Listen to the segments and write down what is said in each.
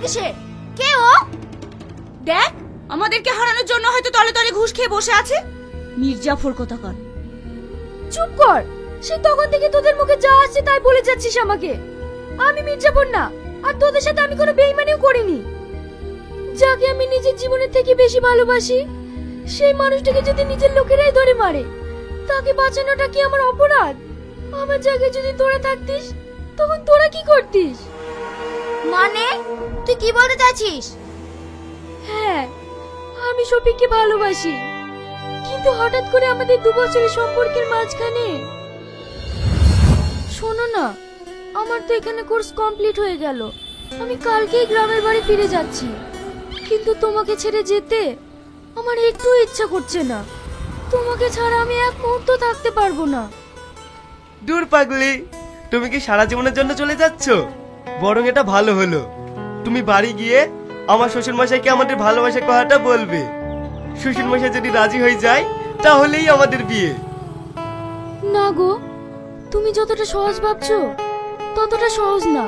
কিসের? কে ও? দেখ, আমাদেরকে হারানোর জন্য হয়তো তলে তলে ঘুষ খেয়ে বসে আছে। মির্জাফর কোথাকার। চুপ কর। সে তখন থেকে তোদের মুখে যা আসছে তাই বলে যাচ্ছিস আমাকে। আমি মির্জাফর না, আর তোদের সাথে আমি কোনো বেইমানিও করিনি। যাকে আমি নিজের জীবনের থেকে বেশি ভালোবাসি, সেই মানুষটাকে যদি নিজের লোকেরাই ধরে মারে, তাকে বাঁচানোটা কি আমার অপরাধ? আমার জায়গায় যদি তোরা থাকতিস, তখন তোরা কি করতিস? মানে তুই কি বলতে চাচ্ছিস? হ্যাঁ, আমি শফিককে ভালোবাসি, কিন্তু হঠাৎ করে আমাদের 2 বছরের সম্পর্কের মাঝখানে। শোনো না, আমার তো এখানে কোর্স কমপ্লিট হয়ে গেল। আমি কালকেই গ্রামের বাড়ি ফিরে যাচ্ছি, কিন্তু তোমাকে ছেড়ে যেতে আমার একটু ইচ্ছা করছে না। তোমাকে ছাড়া আমি এক মুহূর্ত থাকতে পারবো না। দূর পাগলি, তুমি কি সারা জীবনের জন্য চলে যাচ্ছ? বরং এটা ভালো হলো, তুমি বাড়ি গিয়ে আমার শ্বশুর মশাইকে আমাদের ভালোবাসার কথাটা বলবে। শ্বশুর মশাই যদি রাজি হয়ে যায় তাহলেই আমাদের বিয়ে। না গো, তুমি যতটা সহজ ভাবছো ততটা সহজ না।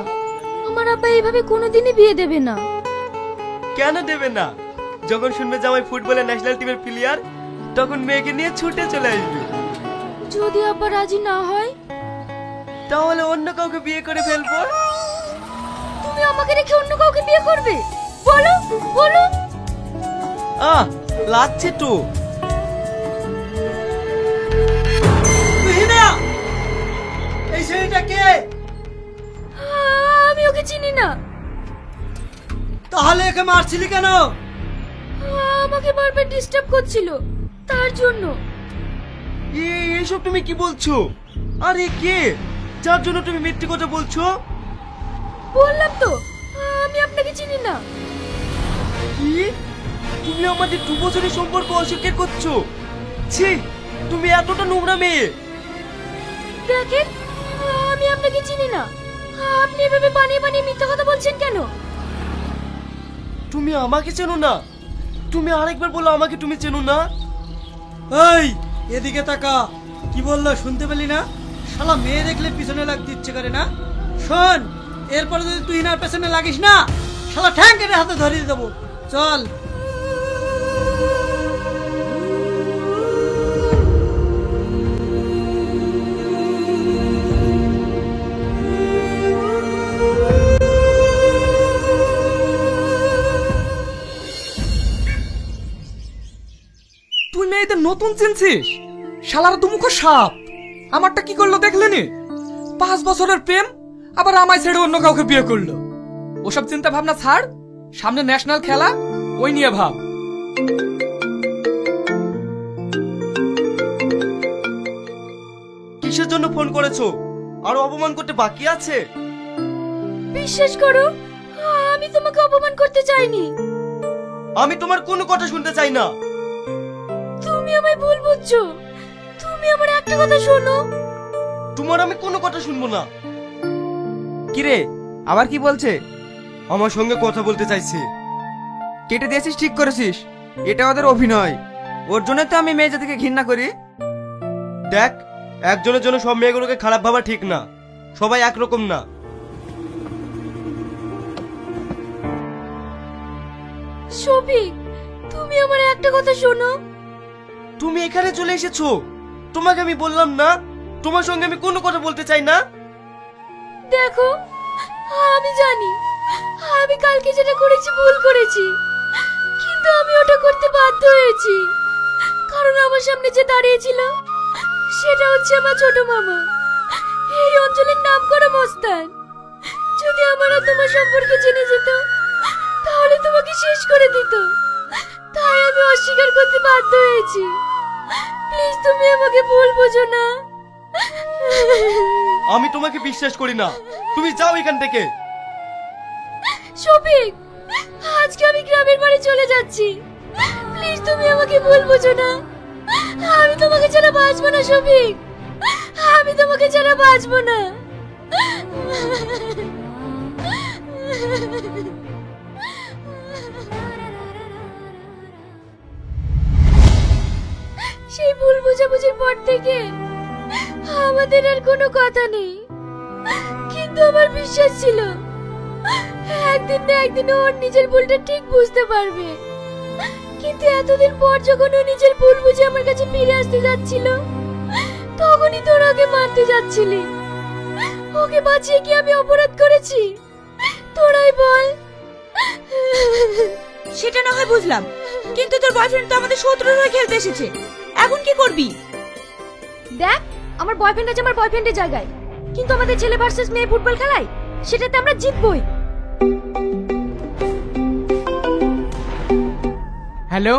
আমার আব্বা এইভাবে কোনোদিনই বিয়ে দেবে না। কেন দেবে না? যখন শুনবে জামাই ফুটবলের ন্যাশনাল টিমের প্লেয়ার, তখন মেয়েকে নিয়ে ছুটে চলে আসবে। যদি আব্বা রাজি না হয়, তাহলে অন্য কাউকে বিয়ে করে ফেলবো। তুমি আমাকে রেখে অন্য কাউকে বিয়ে করবে? বলো বলো। লাগছে তো। এই ছেলেটা কে? আমি ওকে চিনি না। তাহলে একে মারছিলি কেন? আমাকে বারবার ডিস্টার্ব করছিল, তার জন্য। এইসব তুমি কি বলছো? আরে কে যার জন্য তুমি মিথ্যে কথা বলছো? বললাম তো আমি আপনাকে চিনি না। কি? তুমি আমাদের 2 বছরের সম্পর্ক অস্বীকার করছো? ছি, তুমি এতটা নোংরা মেয়ে। দেখেন, আমি আপনাকে চিনি না। আপনি এভাবে বানিয়ে বানিয়ে মিথ্যা কথা বলছেন কেন? তুমি আমাকে চেনো না? তুমি আরেকবার বলো আমাকে তুমি চেনো না? এই এদিকে তাকা। কি বললো শুনতে পেলি না? শালা মেয়ে দেখলে পিছনে লাগতে ইচ্ছে করে না? শোন, এরপরে যদি তুই না পেছনে লাগিস না, শালা ঠ্যাং কেটে হাতে ধরিয়ে দেবো। চল। তুই মেয়েদের নতুন চিনছিস? শালার দুমুখো সাপ। আমারটা কি করলো দেখলেনি? 5 বছরের প্রেম, আবার আমায় ছেড়ে অন্য কাউকে বিয়ে করলো। ওসব চিন্তা ভাবনা ছাড়, সামনে ন্যাশনাল খেলা, ওই নিয়ে ভাব। কিসের জন্য ফোন করেছো? আর অপমান করতে বাকি আছে? বিশ্বাস করো, আমি তোমাকে অপমান করতে চাইনি। আমি তোমার কোনো কথা শুনতে চাই না। তুমি আমায় ভুল বুঝছো। তুমি আমার একটা কথা শোনো। তোমার আমি কোনো কথা শুনবো না। কিরে, আবার কি বলছে? আমার সঙ্গে কথা বলতে চাইছে। কেটে দিয়েছিস, ঠিক করেছিস। এটা ওদের অভিনয়। ওর জন্য তো আমি মেয়ে জাতিকে ঘৃণা করি। দেখ, একজনের জন্য সব মেয়েগুলোকে খারাপ ভাবা ঠিক না। সবাই একরকম না। শফিক, তুমি আমার একটা কথা শোনো। তুমি এখানে চলে এসেছো, তোমাকে আমি বললাম না তোমার সঙ্গে আমি কোনো কথা বলতে চাই না? দেখো, আমি জানি আমি কালকে যেটা করেছি ভুল করেছি, কিন্তু আমি ওটা করতে বাধ্য হয়েছি। কারণ আমার সামনে যে দাঁড়িয়েছিল সেটা হচ্ছে আমার ছোট মামা, এই অঞ্চলের নাম করা মস্তান। যদি আমার আর তোমার সম্পর্কে জেনে যেত তাহলে তোমাকে শেষ করে দিত। তাই আমি অস্বীকার করতে বাধ্য হয়েছি। প্লিজ তুমি আমাকে ভুল বোঝো না। আমি তোমাকে বিশ্বাস করি না। তুমি যাও এখান থেকে। শফিক, আজকে আমি গ্রামের বাড়ি চলে যাচ্ছি। প্লিজ তুমি আমাকে ভুল বোঝো না। আমি তোমাকে ছাড়া বাঁচবো না শফিক, আমি তোমাকে ছাড়া বাঁচবো না। সেই ভুল বোঝাবুঝির পর থেকে আমাদের আর কোনো কথা নেই, কিন্তু আমার বিশ্বাস ছিল একদিন না একদিন ও ওর নিজের ভুলটা ঠিক বুঝতে পারবে। কিন্তু এতদিন পর যখন ও নিজের ভুল বুঝে আমার কাছে ফিরে আসতে যাচ্ছিল, তখনই তোরা ওকে মারতে যাচ্ছিলি। ওকে বাঁচিয়ে কি আমি অপরাধ করেছি? তোরাই বল। সেটা না হয় বুঝলাম, কিন্তু তোর বয়ফ্রেন্ড তো আমাদের শত্রুর হয়ে খেলতে এসেছে, এখন কি করবি? দেখ, আমার বয়ফ্রেন্ড আছে আমার বয়ফ্রেন্ডের জায়গায়, কিন্তু আমাদের ছেলে ভার্সেস মেয়ে ফুটবল খেলায় সেটাতে আমরা জিতবই। হ্যালো,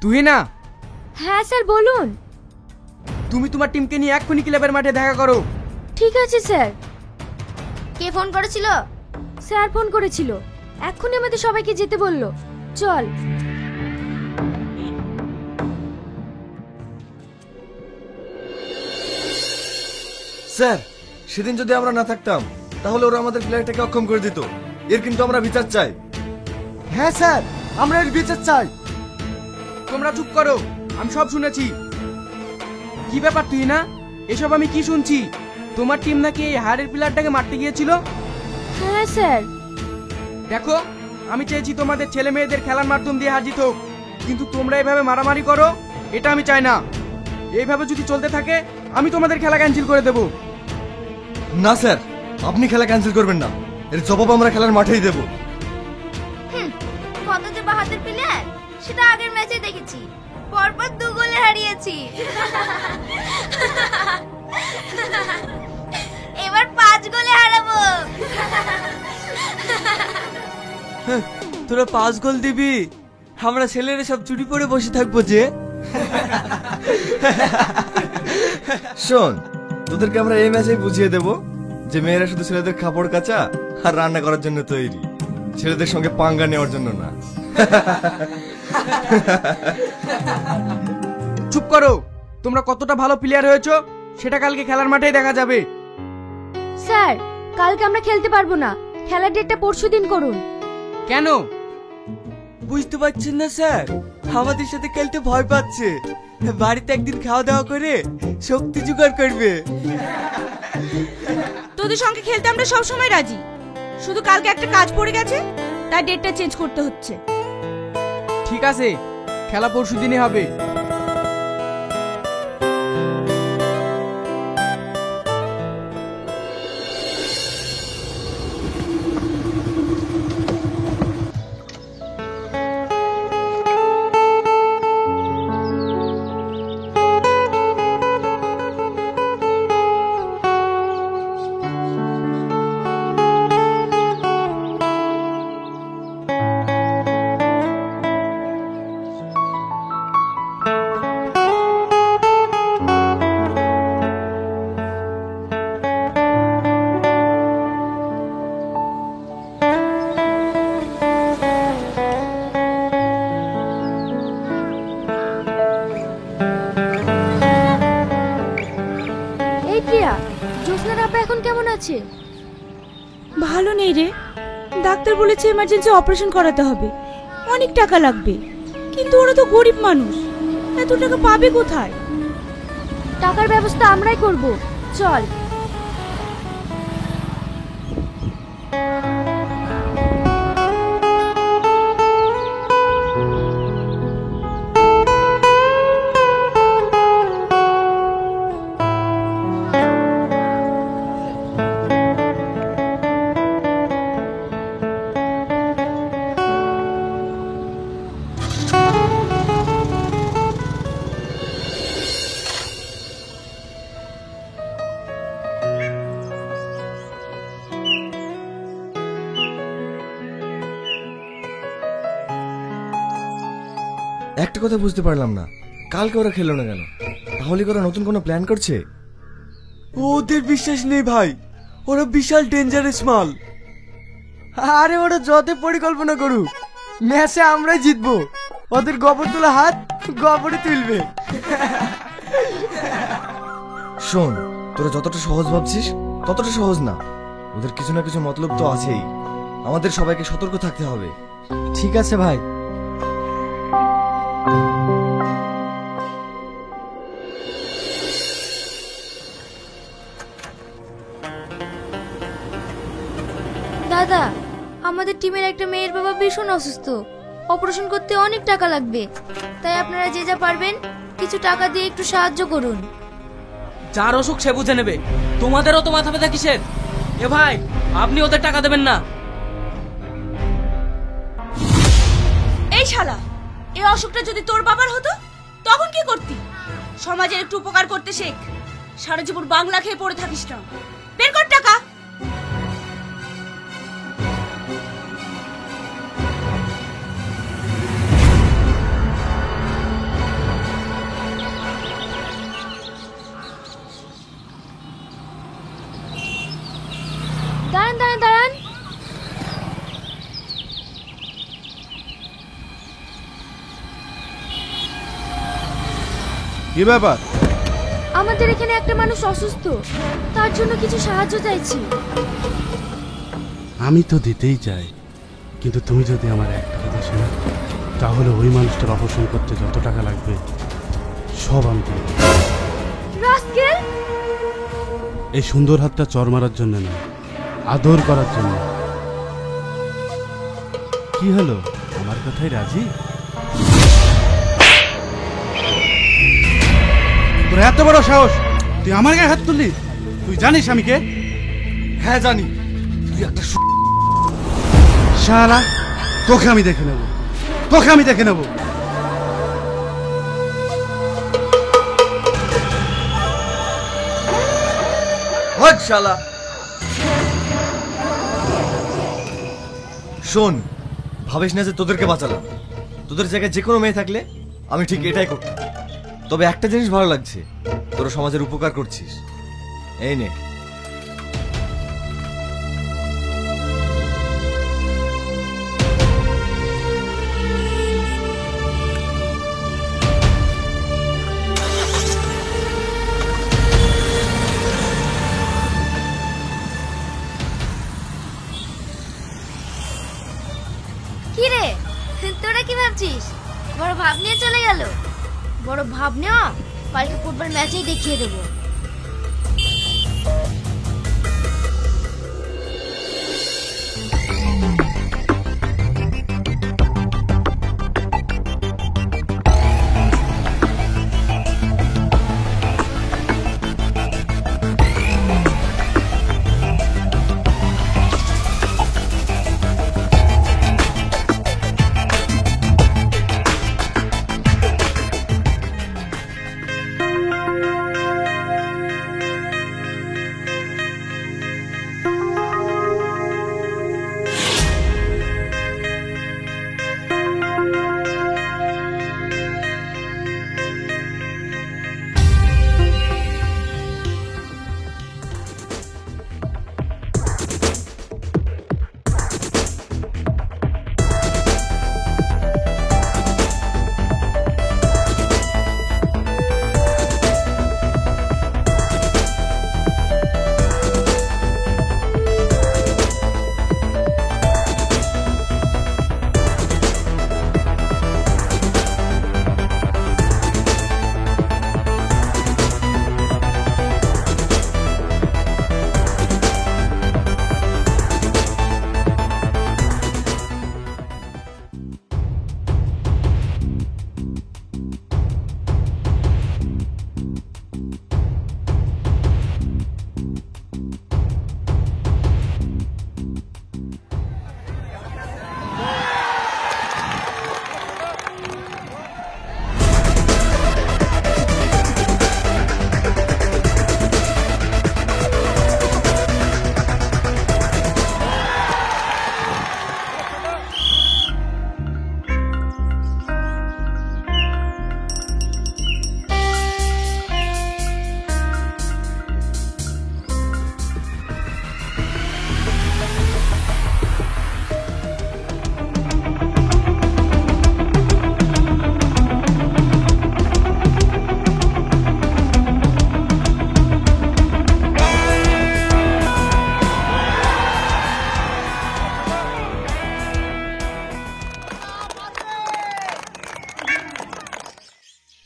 তুই না? হ্যাঁ স্যার বলুন। তুমি তোমার টিমকে নিয়ে এক্ষুনি ক্লাবের মাঠে দেখা করো। ঠিক আছে স্যার। কে ফোন করেছিল? স্যার ফোন করেছিল, এক্ষুনি আমাদের সবাইকে যেতে বললো। চল। স্যার, সেদিন যদি আমরা না থাকতাম তাহলে ওরা আমাদের প্লেয়ারটাকে অক্ষম করে দিত। এর কিন্তু আমরা বিচার চাই। হ্যাঁ স্যার, আমরা এর বিচার চাই। তোমরা চুপ করো, আমি সব শুনেছি। কি ব্যাপার তুই না? এসব আমি কি শুনছি? তোমার টিম নাকি এই হারের প্লেয়ারটাকে মারতে গিয়েছিল? হ্যাঁ স্যার। দেখো, আমি চেয়েছি তোমাদের ছেলে মেয়েদের খেলার মাধ্যম দিয়ে হার জিত হোক, কিন্তু তোমরা এইভাবে মারামারি করো, এটা আমি চাই না। এইভাবে যদি চলতে থাকে আমি তোমাদের খেলা ক্যান্সেল করে দেব। না স্যার, আপনি খেলা ক্যান্সেল করবেন না, এর জবাব আমরা খেলার মাঠেই দেব। কত যে বাহাদুর প্লেয়ার সেটা আগের ম্যাচে দেখেছি, পরপর 2 গোলে হারিয়েছি। এবার 5 গোলে হারাবো। তোরা 5 গোল দিবি, আমরা ছেলেরা সব চুরি পরে বসে থাকবো যে। শোন, তোদেরকে আমরা এই ম্যাচেই বুঝিয়ে দেব যে মেয়েরা শুধু ছেলেদের কাপড় কাচা আর রান্না করার জন্য তৈরি, ছেলেদের সঙ্গে পাঙ্গা নেওয়ার জন্য না। চুপ করো, তোমরা কতটা ভালো প্লেয়ার হয়েছো সেটা কালকে খেলার মাঠেই দেখা যাবে। স্যার, কালকে আমরা খেলতে পারবো না, খেলার ডেটটা পরশুদিন করুন। কেন? বুঝতে পারছেন না স্যার, আমাদের সাথে খেলতে ভয় পাচ্ছে, বাড়িতে একদিন খাওয়া দাওয়া করে শক্তি জোগাড় করবে। তোদের সঙ্গে খেলতে আমরা সব সময় রাজি, শুধু কালকে একটা কাজ পড়ে গেছে, তাই ডেটটা চেঞ্জ করতে হচ্ছে। ঠিক আছে, খেলা পরশুদিনই হবে। জোসনার আপা এখন কেমন আছে? ভালো নেই রে, ডাক্তার বলেছে এমার্জেন্সি অপারেশন করাতে হবে, অনেক টাকা লাগবে, কিন্তু ওরা তো গরিব মানুষ, এত টাকা পাবে কোথায়? টাকার ব্যবস্থা আমরাই করব, চল। একটা কথা বুঝতে পারলাম না, কালকে ওরা খেলো না কেন? তাহলে ওরা নতুন কোনো প্ল্যান করছে? ওদের বিশ্বাস নেই ভাই, ওরা বিশাল ডেঞ্জারাস মাল। আরে ওরা যত পরিকল্পনা করুক, ম্যাচে আমরাই জিতবো। ওদের গোবর তোলা হাত গোবরে তুলবে। শোন, তোরা যতটা সহজ ভাবছিস ততটা সহজ না, ওদের কিছু না কিছু মতলব তো আছেই। আমাদের সবাইকে সতর্ক থাকতে হবে। ঠিক আছে ভাই। দাদা, আমাদের টিমের একটা মেয়ের বাবা ভীষণ অসুস্থ, অপারেশন করতে অনেক টাকা লাগবে। তাই আপনারা যে যা পারবেন কিছু টাকা দিয়ে একটু সাহায্য করুন। যার অসুখ সে বুঝে নেবে, তোমাদেরও তো মাথা ব্যথা কিসের? এ ভাই, আপনি ওদের টাকা দেবেন না। এই শালা, এই অসুখটা যদি তোর বাবার হতো তখন কি করতি? সমাজের একটু উপকার করতে শেখ। সারা জীবন বাংলা খেয়ে পড়ে থাকিস না। বের কর টাকা। দাঁড়ান দাঁড়ান দাঁড়ান, কি ব্যাপার? আমাদের এখানে একটা মানুষ অসুস্থ, তার জন্য কিছু সাহায্য চাইছি। আমি তো দিতেই চাই, কিন্তু তুমি যদি আমার একটা কথা শোনো, তাহলে ওই মানুষটার অপারেশন করতে যত টাকা লাগবে সব আমি দেব। রাস্কেল! এই সুন্দর হাতটা চর মারার জন্য না, আদর করার জন্য। কি হলো, আমার কথাই রাজি? তোর এত বড় সাহস, তুই আমার গায়ে হাত তুললি? তুই জানিস আমি কে? হ্যাঁ জানি, তুই একটা শালা, তোকে আমি দেখে নেব, তোকে আমি দেখে নেব। হট শালা। শোন, ভাবিস না যে তোদেরকে বাঁচালাম। তোদের জায়গায় যে কোনো মেয়ে থাকলে আমি ঠিক এটাই করতাম। তবে একটা জিনিস ভালো লাগছে, তোরা সমাজের উপকার করছিস। এই নে। কি রে, তোরা কি ভাবছিস? বড় ভাব নিয়ে চলে গেল? বড় ভাব নেওয়া কালকে ফুটবল ম্যাচেই দেখিয়ে দেবো।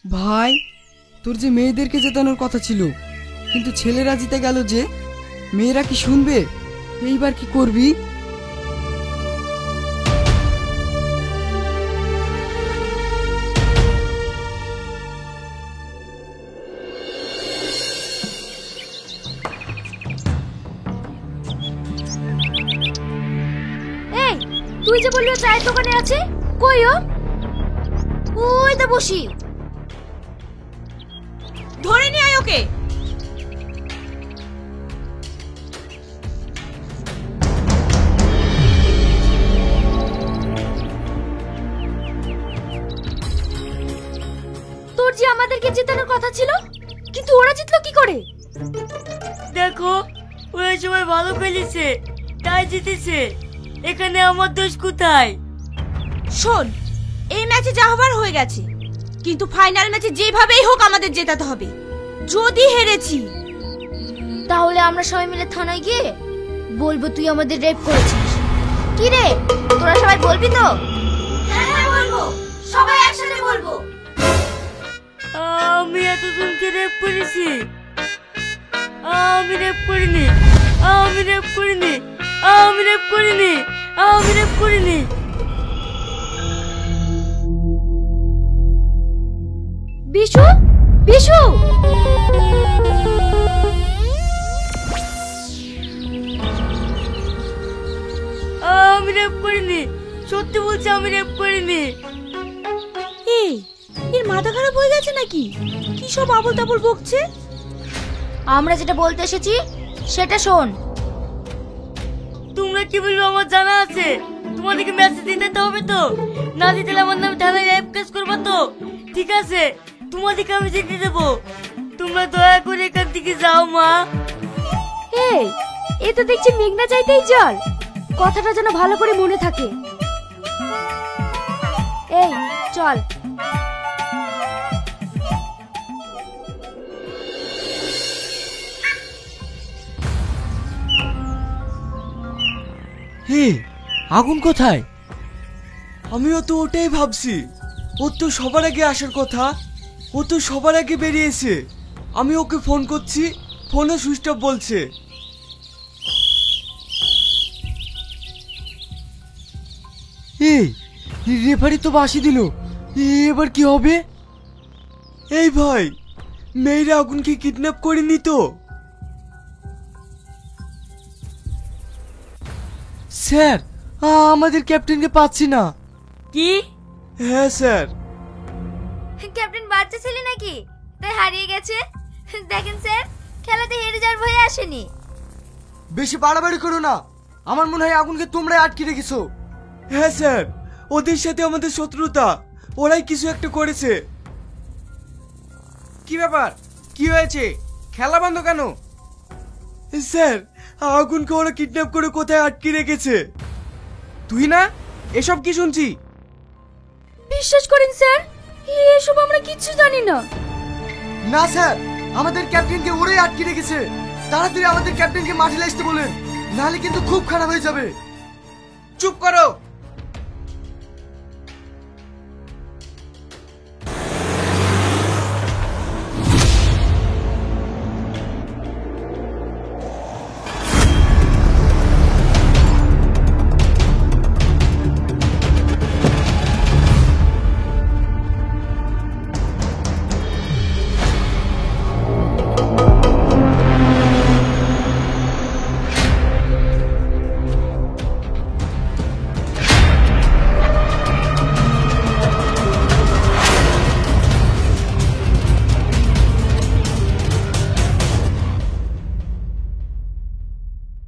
ভাই, তোর যে মেয়েদেরকে জেতানোর কথা ছিল, কিন্তু ছেলেরা জিতে গেল যে, মেয়েরা কি শুনবে? এইবার কি করবি? যে বললি ও চায়ের দোকানে আছে, কই ও? ওই তো বসি। ধরে নিয়ে আয় ওকে। তোর যে আমাদেরকে জেতানোর কথা ছিল, কিন্তু ওরা জিতলো কি করে? দেখো, ওরা সবাই ভালো খেলেছে, তাই জিতেছে। এখানে আমার দোষ কোথায়? শোন, এই ম্যাচে যা হবার হয়ে গেছে, কিন্তু ফাইনাল ম্যাচে যেভাবেই হোক আমাদের জেতাতে হবে। যদি হেরেছি তাহলে আমরা সবাই মিলে থানায় গিয়ে বলবো তুই আমাদের রেপ করেছিস। কি রে, তোরা সবাই বলবি তো? হ্যাঁ বলবো, সবাই একসাথে বলবো। আমি এতজনকে রেপ করেছি। আমি রেপ করিনি, আমি রেপ করিনি, আমি রেপ করিনি, আমি রেপ করিনি। বিশু, বিশু, আমি রেপ করিনি, সত্যি বলছি আমি রেপ করিনি। এই, এর মাথা খারাপ হয়ে গেছে নাকি? কি সব আবল তাবল বকছে? আমরা যেটা বলতে এসেছি সেটা শোন। তোমরা কি বলবে আমার জানা আছে। তোমাদেরকে মেসেজ দিতে হবে তো, না দিতে আমার নামে থানায় রেপ কেস করবো তো। ঠিক আছে, তোমাদেরকে আমি জিতে দেবো। তোমরা দয়া করে এখান থেকে যাও মা। এই, এ তো দেখছি মেঘনা চাইতেই জল। কথাটা যেন ভালো করে মনে থাকে। এই চল। হে, আগুন কোথায়? আমিও তো ওটাই ভাবছি। ওর তো সবার আগে আসার কথা, ও তো সবার আগে বেরিয়েছে। আমি ওকে ফোন করছি, ফোনও সুইচ অফ বলছে। এই, রেফারি তো বাঁশি দিল, এবার কি হবে? এই ভাই, মেয়েরা আগুনকে কিডন্যাপ করেনি তো? স্যার, আমাদের ক্যাপ্টেনকে পাচ্ছি না। কি? হ্যাঁ স্যার। ক্যাপ্টেন বাচ্চা ছেলে নাকি, তাই হারিয়ে গেছে? দেখেন স্যার, খেলাতে হেরে যাওয়ার ভয়ে আসেনি। বেশি বাড়াবাড়ি করো না, আমার মনে হয় আগুনকে তোমরাই আটকে রেখেছো। হ্যাঁ স্যার, ওদের সাথে আমাদের শত্রুতা, ওরাই কিছু একটা করেছে। কি ব্যাপার, কি হয়েছে? খেলা বন্ধ কেন? স্যার, আগুনকে ওরা কিডন্যাপ করে কোথায় আটকে রেখেছে। তুই না, এসব কি শুনছি? বিশ্বাস করেন স্যার, এসব আমরা কিচ্ছু জানি না। না স্যার, আমাদের ক্যাপ্টেনকে ওরাই আটকে রেখেছে। তাড়াতাড়ি আমাদের ক্যাপ্টেনকে মাঠে আসতে বলেন, নাহলে কিন্তু খুব খারাপ হয়ে যাবে। চুপ করো।